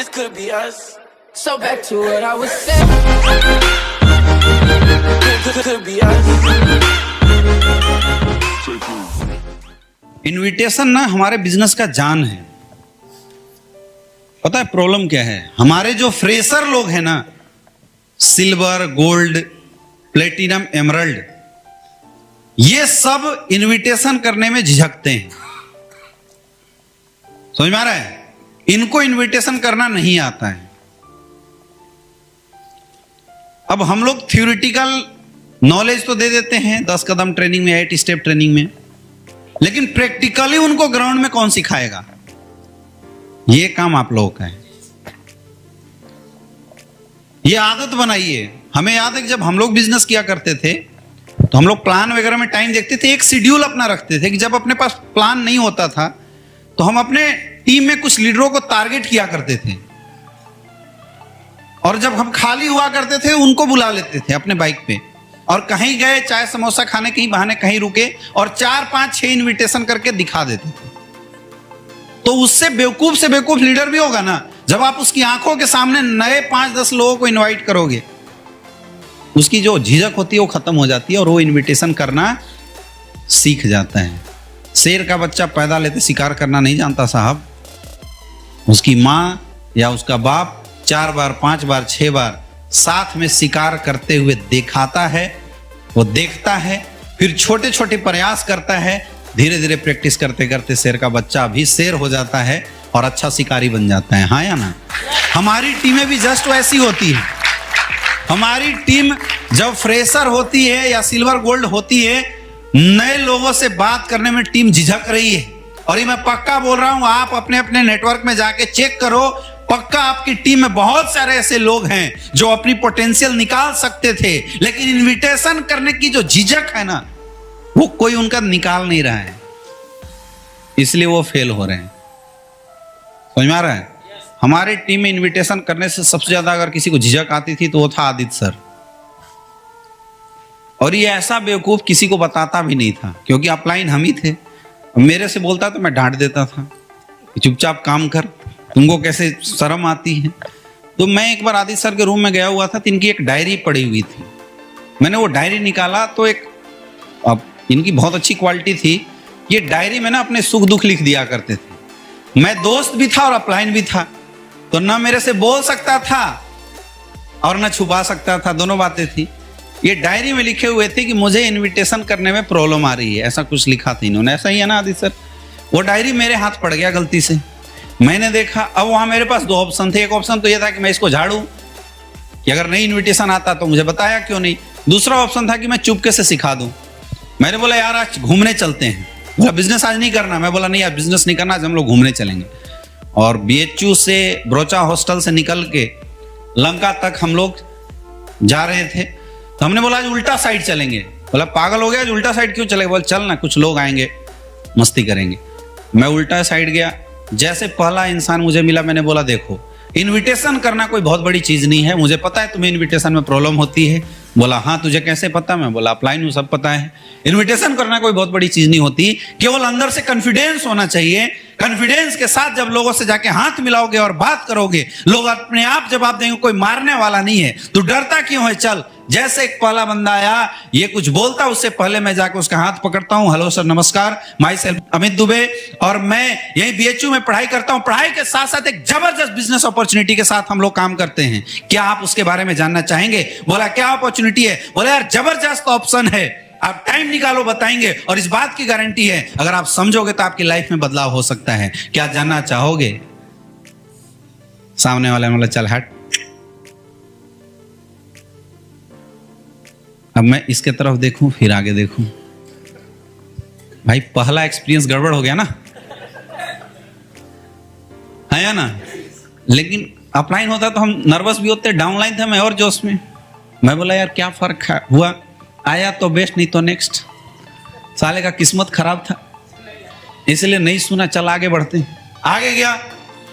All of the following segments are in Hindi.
this could be us. So back to what I was saying. Could be us. Invitation ना हमारे बिजनेस का जान है। पता है प्रॉब्लम क्या है? हमारे जो फ्रेशर लोग हैं ना, सिल्वर, गोल्ड, प्लेटिनम, एमरल्ड, ये सब इनविटेशन करने में झिझकते हैं। समझ में आ रहा है? इनको इनविटेशन करना नहीं आता है। अब हम लोग थ्योरेटिकल नॉलेज तो दे देते हैं 10 कदम ट्रेनिंग में, 8 स्टेप ट्रेनिंग में, लेकिन प्रैक्टिकली उनको ग्राउंड में कौन सिखाएगा? ये काम आप लोगों का है। ये आदत बनाइए। हमें याद है कि जब हम लोग बिजनेस किया करते थे तो हम लोग प्लान वगैरह में टाइम देखते थे, एक शेड्यूल अपना रखते थे कि जब अपने पास प्लान नहीं होता था तो हम अपने टीम में कुछ लीडरों को टारगेट किया करते थे, और जब हम खाली हुआ करते थे उनको बुला लेते थे अपने बाइक पे, और कहीं गए चाय समोसा खाने, कहीं बहाने कहीं रुके, और 4, 5, 6 इनविटेशन करके दिखा देते थे। तो उससे बेवकूफ से बेवकूफ लीडर भी होगा ना, जब आप उसकी आंखों के सामने नए 5-10 लोगों को इनवाइट करोगे, उसकी जो झिझक होती है वो खत्म हो जाती है और वो इनविटेशन करना सीख जाता है। शेर का बच्चा पैदा लेते शिकार करना नहीं जानता साहब। उसकी माँ या उसका बाप 4 बार, 5 बार, 6 बार साथ में शिकार करते हुए दिखाता है, वो देखता है, फिर छोटे छोटे प्रयास करता है, धीरे धीरे प्रैक्टिस करते करते शेर का बच्चा भी शेर हो जाता है और अच्छा शिकारी बन जाता है। हाँ या ना? हमारी टीमें भी जस्ट वैसी होती है। हमारी टीम जब फ्रेशर होती है या सिल्वर गोल्ड होती है, नए लोगों से बात करने में टीम झिझक रही है। और ये मैं पक्का बोल रहा हूं, आप अपने अपने नेटवर्क में जाके चेक करो, पक्का आपकी टीम में बहुत सारे ऐसे लोग हैं जो अपनी पोटेंशियल निकाल सकते थे, लेकिन इनविटेशन करने की जो झिझक है ना, वो कोई उनका निकाल नहीं रहा है, इसलिए वो फेल हो रहे हैं। समझ में आ रहा है? हमारी टीम में इनविटेशन करने से सबसे ज्यादा अगर किसी को झिझक आती थी तो वो था आदित्य सर। और ये ऐसा बेवकूफ किसी को बताता भी नहीं था, क्योंकि अपलाइन हम ही थे। मेरे से बोलता तो मैं डांट देता था कि चुपचाप काम कर, तुमको कैसे शर्म आती है। तो मैं एक बार आदित्य सर के रूम में गया हुआ था, तो इनकी एक डायरी पड़ी हुई थी। मैंने वो डायरी निकाला तो एक, अब इनकी बहुत अच्छी क्वालिटी थी, ये डायरी में ना अपने सुख दुख लिख दिया करते थे। मैं दोस्त भी था और अपलाइन भी था, तो ना मेरे से बोल सकता था और ना छुपा सकता था, दोनों बातें थी। ये डायरी में लिखे हुए थे कि मुझे इनविटेशन करने में प्रॉब्लम आ रही है, ऐसा कुछ लिखा था इन्होंने। ऐसा ही है ना आदित्य सर? वो डायरी मेरे हाथ पड़ गया गलती से, मैंने देखा। अब वहां मेरे पास 2 ऑप्शन थे। एक ऑप्शन तो ये था कि मैं इसको झाड़ू, कि अगर नहीं इनविटेशन आता तो मुझे बताया क्यों नहीं। दूसरा ऑप्शन था कि मैं चुपके से सिखा दूं। मैंने बोला यार आज घूमने चलते हैं। बोला बिजनेस आज नहीं करना। मैं बोला नहीं यार बिजनेस नहीं करना, आज हम लोग घूमने चलेंगे। और BHU से, ब्रोचा हॉस्टल से निकल के लंका तक हम लोग जा रहे थे, तो हमने बोला आज उल्टा साइड चलेंगे। बोला पागल हो गया, आज उल्टा साइड क्यों चलेगा? बोला चल ना, कुछ लोग आएंगे, मस्ती करेंगे। मैं उल्टा साइड गया। जैसे पहला इंसान मुझे मिला, मैंने बोला देखो इनविटेशन करना कोई बहुत बड़ी चीज नहीं है, मुझे पता है तुम्हें इनविटेशन में प्रॉब्लम होती है। बोला हाँ तुझे कैसे पता? मैं बोला अपलाइन हूं, सब पता है। इनविटेशन करना कोई बहुत बड़ी चीज नहीं होती, केवल अंदर से कॉन्फिडेंस होना चाहिए। कॉन्फिडेंस के साथ जब लोगों से जाके हाथ मिलाओगे और बात करोगे, लोग अपने आप जवाब देंगे। कोई मारने वाला नहीं है, तू डरता क्यों है? चल। जैसे एक पहला बंदा आया, ये कुछ बोलता, उससे पहले मैं जाकर उसका हाथ पकड़ता हूं। हेलो सर, नमस्कार, माई सेल्फ अमित दुबे, और मैं यही BHU में पढ़ाई करता हूं। पढ़ाई के साथ साथ एक जबरदस्त बिजनेस अपॉर्चुनिटी के साथ हम लोग काम करते हैं, क्या आप उसके बारे में जानना चाहेंगे? बोला क्या अपॉर्चुनिटी है? बोला यार जबरदस्त ऑप्शन है, आप टाइम निकालो बताएंगे, और इस बात की गारंटी है अगर आप समझोगे तो आपकी लाइफ में बदलाव हो सकता है। क्या जानना चाहोगे? सामने वाले ने बोला चल हट। अब मैं इसके तरफ देखूं, फिर आगे देखूं। भाई पहला एक्सपीरियंस गड़बड़ हो गया ना, है या ना? लेकिन अपलाइन होता तो हम नर्वस भी होते, डाउनलाइन थे, मैं और जोश में। मैं बोला यार क्या फर्क हुआ, आया तो बेस्ट, नहीं तो नेक्स्ट। साले का किस्मत खराब था, इसलिए नहीं सुना, चल आगे बढ़ते। आगे गया,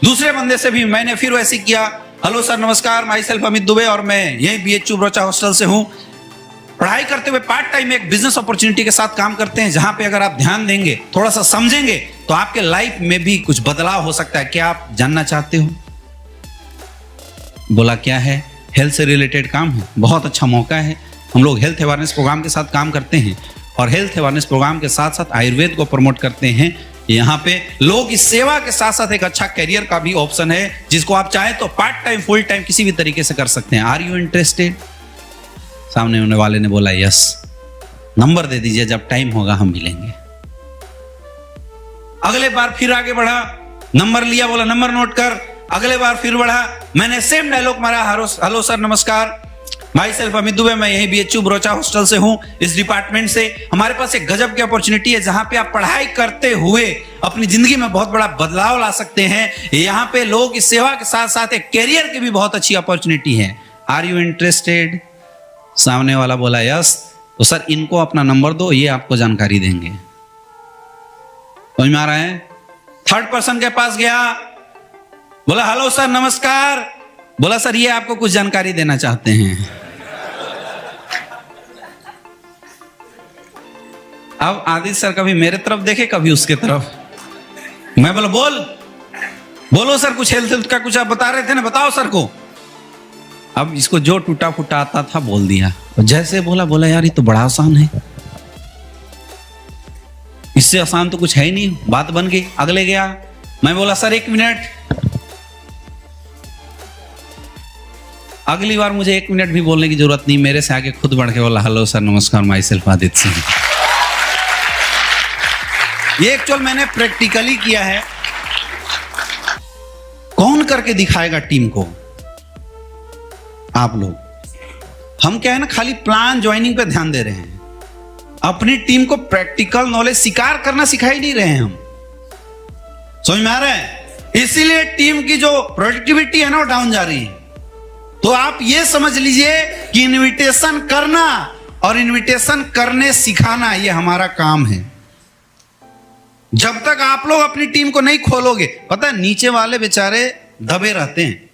दूसरे बंदे से भी मैंने फिर वैसे किया। हेलो सर, नमस्कार, माई सेल्फ अमित दुबे, और मैं यही BHU ब्रोचा हॉस्टल से हूँ। पढ़ाई करते हुए पार्ट टाइम एक बिजनेस अपॉर्चुनिटी के साथ काम करते हैं, जहां पे अगर आप ध्यान देंगे, थोड़ा सा समझेंगे, तो आपके लाइफ में भी कुछ बदलाव हो सकता है। क्या आप जानना चाहते हो? बोला क्या है? हेल्थ से रिलेटेड काम है, बहुत अच्छा मौका है। हम लोग हेल्थ अवेयरनेस प्रोग्राम के साथ काम करते हैं और हेल्थ अवेयरनेस प्रोग्राम के साथ साथ आयुर्वेद को प्रमोट करते हैं। यहाँ पे लोग इस सेवा के साथ साथ एक अच्छा करियर का भी ऑप्शन है, जिसको आप चाहे तो पार्ट टाइम फुल टाइम किसी भी तरीके से कर सकते हैं। Are you interested? सामने होने वाले ने बोला यस। नंबर दे दीजिए, जब टाइम होगा हम मिलेंगे। अगले बार फिर आगे बढ़ा, नंबर लिया, बोला नंबर नोट कर। अगले बार फिर बढ़ा, मैंने सेम डायलॉग मारा, हेलो सर नमस्कार, माई सेल्फ अमित दुबे, मैं यही BHU बरोचा हॉस्टल से हूं, इस डिपार्टमेंट से। हमारे पास एक गजब की अपॉर्चुनिटी है जहां पे आप पढ़ाई करते हुए अपनी जिंदगी में बहुत बड़ा बदलाव ला सकते हैं। यहाँ पे लोग इस सेवा के साथ साथ एक कैरियर की भी बहुत अच्छी अपॉर्चुनिटी है। Are you interested? सामने वाला बोला यस। तो सर इनको अपना नंबर दो, ये आपको जानकारी देंगे। समझ में आ रहा है? थर्ड पर्सन के पास गया, बोला हेलो सर नमस्कार, बोला सर ये आपको कुछ जानकारी देना चाहते हैं। अब आदित्य सर कभी मेरे तरफ देखे, कभी उसके तरफ। मैं बोला बोलो सर, कुछ हेल्थ का कुछ आप बता रहे थे ना, बताओ सर को। अब इसको जो टूटा फूटा आता था बोल दिया। जैसे बोला यार ये तो बड़ा आसान है, इससे आसान तो कुछ है ही नहीं। बात बन गई। अगले गया, मैं बोला सर 1 मिनट। अगली बार मुझे 1 मिनट भी बोलने की जरूरत नहीं, मेरे से आगे खुद बढ़ के बोला हेलो सर नमस्कार, माई सेल्फ आदित्य सिंह। ये एक्चुअल मैंने प्रैक्टिकली किया है। कौन करके दिखाएगा टीम को? आप लोग। हम क्या है ना, खाली प्लान ज्वाइनिंग पे ध्यान दे रहे हैं, अपनी टीम को प्रैक्टिकल नॉलेज शिकार करना सिखा ही नहीं रहे हैं हम। समझ में आ रहा है? इसीलिए टीम की जो प्रोडक्टिविटी है ना वो डाउन जा रही है। तो आप ये समझ लीजिए कि इनविटेशन करना और इनविटेशन करने सिखाना ये हमारा काम है। जब तक आप लोग अपनी टीम को नहीं खोलोगे, पता है नीचे वाले बेचारे दबे रहते हैं।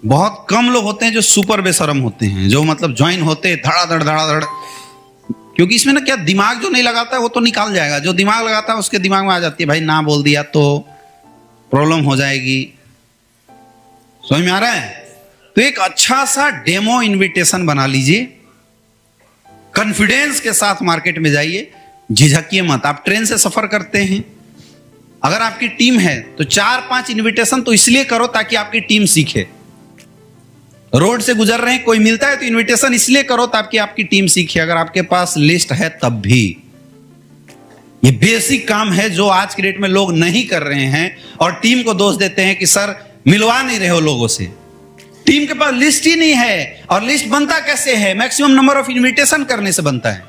बहुत कम लोग होते हैं जो सुपर बेशरम होते हैं, जो मतलब ज्वाइन होते हैं धड़ाधड़। क्योंकि इसमें ना क्या, दिमाग जो नहीं लगाता है वो तो निकाल जाएगा, जो दिमाग लगाता है उसके दिमाग में आ जाती है भाई ना बोल दिया तो प्रॉब्लम हो जाएगी। समझ में आ रहा है? तो एक अच्छा सा डेमो इनविटेशन बना लीजिए, कॉन्फिडेंस के साथ मार्केट में जाइए, झिझकिए मत। आप ट्रेन से सफर करते हैं, अगर आपकी टीम है तो 4-5 इनविटेशन तो इसलिए करो ताकि आपकी टीम सीखे। रोड से गुजर रहे हैं, कोई मिलता है तो इनविटेशन इसलिए करो ताकि आपकी टीम सीखे। अगर आपके पास लिस्ट है तब भी। ये बेसिक काम है जो आज की डेट में लोग नहीं कर रहे हैं और टीम को दोष देते हैं कि सर मिलवा नहीं रहे हो लोगों से। टीम के पास लिस्ट ही नहीं है। और लिस्ट बनता कैसे है? मैक्सिमम नंबर ऑफ इनविटेशन करने से बनता है।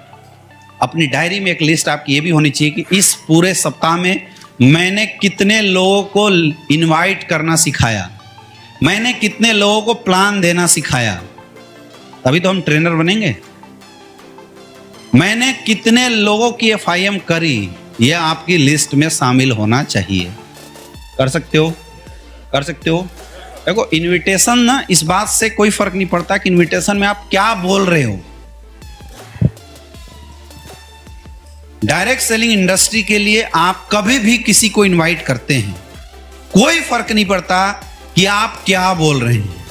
अपनी डायरी में एक लिस्ट आपकी ये भी होनी चाहिए कि इस पूरे सप्ताह में मैंने कितने लोगों को इनवाइट करना सिखाया, मैंने कितने लोगों को प्लान देना सिखाया, तभी तो हम ट्रेनर बनेंगे। मैंने कितने लोगों की FIM करी, यह आपकी लिस्ट में शामिल होना चाहिए। कर सकते हो? कर सकते हो? देखो इनविटेशन ना, इस बात से कोई फर्क नहीं पड़ता कि इनविटेशन में आप क्या बोल रहे हो। डायरेक्ट सेलिंग इंडस्ट्री के लिए आप कभी भी किसी को इनवाइट करते हैं, कोई फर्क नहीं पड़ता कि आप क्या बोल रहे हैं।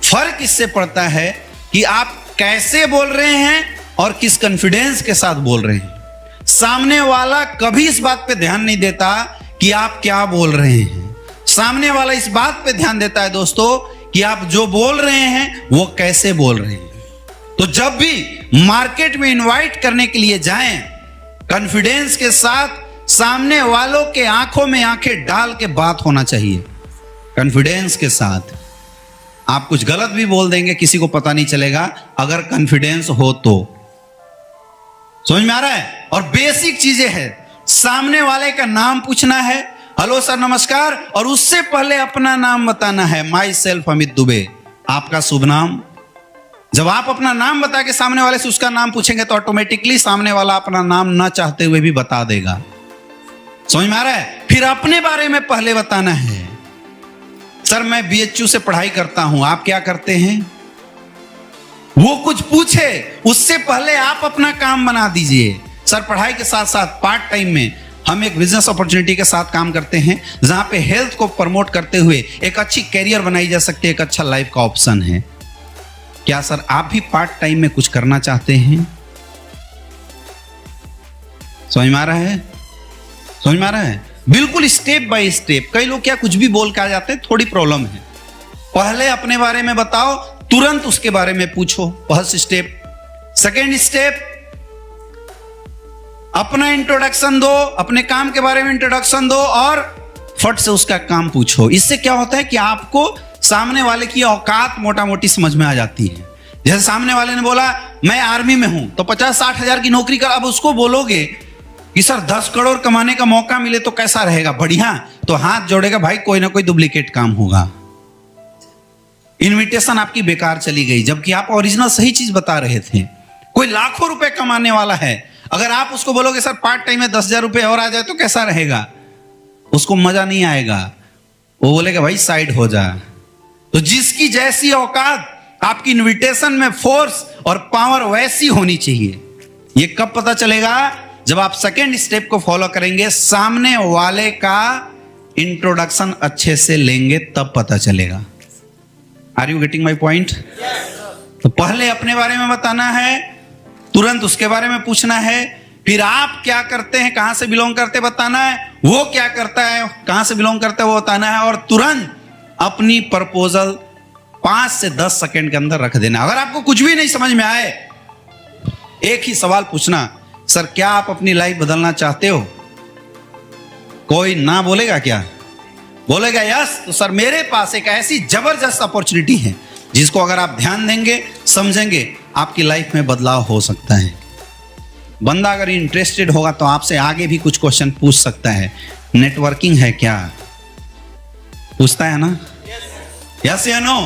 फर्क इससे पड़ता है कि आप कैसे बोल रहे हैं और किस कॉन्फिडेंस के साथ बोल रहे हैं। सामने वाला कभी इस बात पे ध्यान नहीं देता कि आप क्या बोल रहे हैं। सामने वाला इस बात पे ध्यान देता है दोस्तों कि आप जो बोल रहे हैं वो कैसे बोल रहे हैं। तो जब भी मार्केट में इनवाइट करने के लिए जाएं, कॉन्फिडेंस के साथ सामने वालों के आंखों में आंखें डाल के बात होना चाहिए। कॉन्फिडेंस के साथ आप कुछ गलत भी बोल देंगे, किसी को पता नहीं चलेगा अगर कॉन्फिडेंस हो तो। समझ में आ रहा है? और बेसिक चीजें हैं, सामने वाले का नाम पूछना है, हेलो सर नमस्कार, और उससे पहले अपना नाम बताना है, माई सेल्फ अमित दुबे, आपका शुभ नाम। जब आप अपना नाम बता के सामने वाले से उसका नाम पूछेंगे तो ऑटोमेटिकली सामने वाला अपना नाम ना चाहते हुए भी बता देगा। समझ में आ रहा है? फिर अपने बारे में पहले बताना है, सर मैं BHU से पढ़ाई करता हूं, आप क्या करते हैं? वो कुछ पूछे उससे पहले आप अपना काम बना दीजिए। सर पढ़ाई के साथ साथ पार्ट टाइम में हम एक बिजनेस अपॉर्चुनिटी के साथ काम करते हैं जहां पे हेल्थ को प्रमोट करते हुए एक अच्छी कैरियर बनाई जा सकती है, एक अच्छा लाइफ का ऑप्शन है। क्या सर आप भी पार्ट टाइम में कुछ करना चाहते हैं? समझ में आ रहा है? समझ में आ रहा है? बिल्कुल स्टेप बाय स्टेप। कई लोग क्या कुछ भी बोल के आ जाते हैं, थोड़ी प्रॉब्लम है। पहले अपने बारे में बताओ, तुरंत उसके बारे में पूछो, फर्स्ट स्टेप। सेकेंड स्टेप, अपना इंट्रोडक्शन दो, अपने काम के बारे में इंट्रोडक्शन दो और फट से उसका काम पूछो। इससे क्या होता है कि आपको सामने वाले की औकात मोटा मोटी समझ में आ जाती है। जैसे सामने वाले ने बोला मैं आर्मी में हूं तो 50-60 हजार की नौकरी कर, अब उसको बोलोगे कि सर 10 करोड़ कमाने का मौका मिले तो कैसा रहेगा? बढ़िया, तो हाथ जोड़ेगा भाई, कोई ना कोई डुप्लीकेट काम होगा। इनविटेशन आपकी बेकार चली गई, जबकि आप ओरिजिनल सही चीज बता रहे थे। कोई लाखों रुपए कमाने वाला है, अगर आप उसको बोलोगे सर पार्ट टाइम में 10,000 रुपए और आ जाए तो कैसा रहेगा? उसको मजा नहीं आएगा, वो बोलेगा भाई साइड हो जा। तो जिसकी जैसी औकात, आपकी इनविटेशन में फोर्स और पावर वैसी होनी चाहिए। ये कब पता चलेगा? जब आप सेकेंड स्टेप को फॉलो करेंगे, सामने वाले का इंट्रोडक्शन अच्छे से लेंगे, तब पता चलेगा। Are you getting my point? तो पहले अपने बारे में बताना है, तुरंत उसके बारे में पूछना है, फिर आप क्या करते हैं, कहां से बिलोंग करते बताना है, वो क्या करता है, कहां से बिलोंग करता है वो बताना है, और तुरंत अपनी प्रपोजल 5 से 10 सेकंड के अंदर रख देना। अगर आपको कुछ भी नहीं समझ में आए, एक ही सवाल पूछना, सर क्या आप अपनी लाइफ बदलना चाहते हो? कोई ना बोलेगा क्या? बोलेगा यस, तो सर मेरे पास एक ऐसी जबरदस्त अपॉर्चुनिटी है जिसको अगर आप ध्यान देंगे, समझेंगे, आपकी लाइफ में बदलाव हो सकता है। बंदा अगर इंटरेस्टेड होगा तो आपसे आगे भी कुछ क्वेश्चन पूछ सकता है। नेटवर्किंग है क्या? पूछता है ना? यस या नो?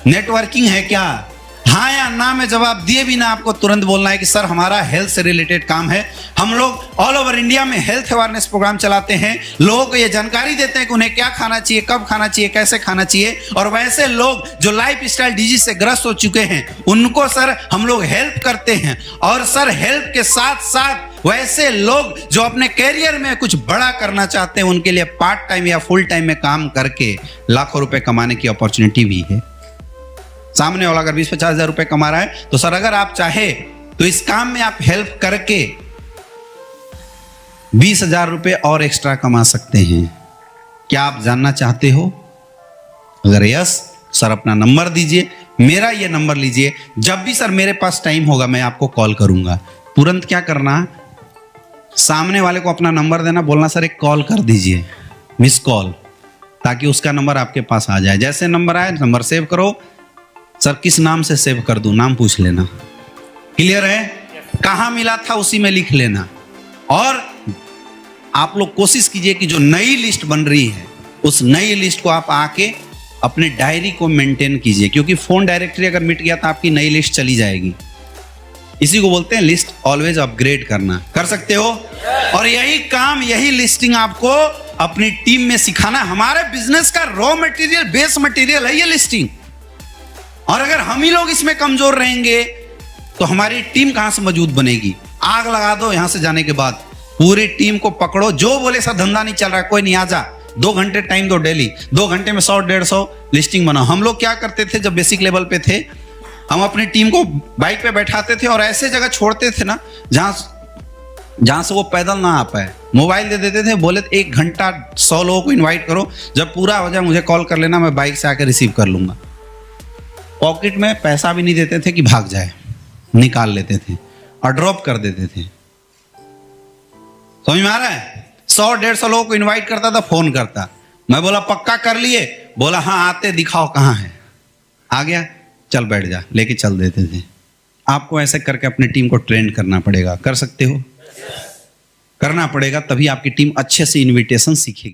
नेटवर्किंग है क्या? हाँ या ना में जवाब दिए बिना आपको तुरंत बोलना है कि सर हमारा हेल्थ से रिलेटेड काम है। हम लोग ऑल ओवर इंडिया में हेल्थ अवेयरनेस प्रोग्राम चलाते हैं, लोगों को ये जानकारी देते हैं कि उन्हें क्या खाना चाहिए, कब खाना चाहिए, कैसे खाना चाहिए, और वैसे लोग जो लाइफ स्टाइल डिजीज से ग्रस्त हो चुके हैं उनको सर हम लोग हेल्प करते हैं। और सर हेल्प के साथ साथ वैसे लोग जो अपने कैरियर में कुछ बड़ा करना चाहते हैं उनके लिए पार्ट टाइम या फुल टाइम में काम करके लाखों रुपए कमाने की अपॉर्चुनिटी भी है। सामने वाला अगर 20-50 हजार रुपए कमा रहा है तो सर अगर आप चाहे तो इस काम में आप हेल्प करके 20,000 रुपए और एक्स्ट्रा कमा सकते हैं। क्या आप जानना चाहते हो? अगर यस, सर अपना नंबर दीजिए, मेरा ये नंबर लीजिए, जब भी सर मेरे पास टाइम होगा मैं आपको कॉल करूंगा। तुरंत क्या करना, सामने वाले को अपना नंबर देना, बोलना सर एक कॉल कर दीजिए, मिस कॉल, ताकि उसका नंबर आपके पास आ जाए। जैसे नंबर आए नंबर सेव करो। सर किस नाम से सेव कर दूं? नाम पूछ लेना। क्लियर है? कहां मिला था उसी में लिख लेना। और आप लोग कोशिश कीजिए कि जो नई लिस्ट बन रही है उस नई लिस्ट को आप आके अपने डायरी को मेंटेन कीजिए, क्योंकि फोन डायरेक्टरी अगर मिट गया तो आपकी नई लिस्ट चली जाएगी। इसी को बोलते हैं लिस्ट ऑलवेज अपग्रेड करना। कर सकते हो? और यही काम, यही लिस्टिंग आपको अपनी टीम में सिखाना। हमारे बिजनेस का रॉ मटेरियल, बेस मटेरियल है ये लिस्टिंग। और अगर हम ही लोग इसमें कमजोर रहेंगे तो हमारी टीम कहां से मजबूत बनेगी? आग लगा दो यहां से जाने के बाद, पूरी टीम को पकड़ो, जो बोले सर धंधा नहीं चल रहा है, कोई नहीं, आ जा, 2 घंटे टाइम दो डेली, 2 घंटे में 100-150 लिस्टिंग बनाओ। हम लोग क्या करते थे जब बेसिक लेवल पे थे, हम अपनी टीम को बाइक पे बैठाते थे और ऐसे जगह छोड़ते थे ना जहां से वो पैदल ना आ पाए। मोबाइल दे देते थे, बोले 1 घंटा 100 लोगों को इन्वाइट करो, जब पूरा हो जाए मुझे कॉल कर लेना, मैं बाइक से आकर रिसीव कर लूंगा। पॉकेट में पैसा भी नहीं देते थे कि भाग जाए, निकाल लेते थे और ड्रॉप कर देते थे। समझ में आ रहा है? 100-150 लोगों को इनवाइट करता था, फोन करता, मैं बोला पक्का कर लिए? बोला हाँ आते, दिखाओ कहाँ है। आ गया, चल बैठ जा, लेके चल देते थे। आपको ऐसे करके अपनी टीम को ट्रेन करना पड़ेगा। कर सकते हो? करना पड़ेगा, तभी आपकी टीम अच्छे से इनविटेशन सीखेगी।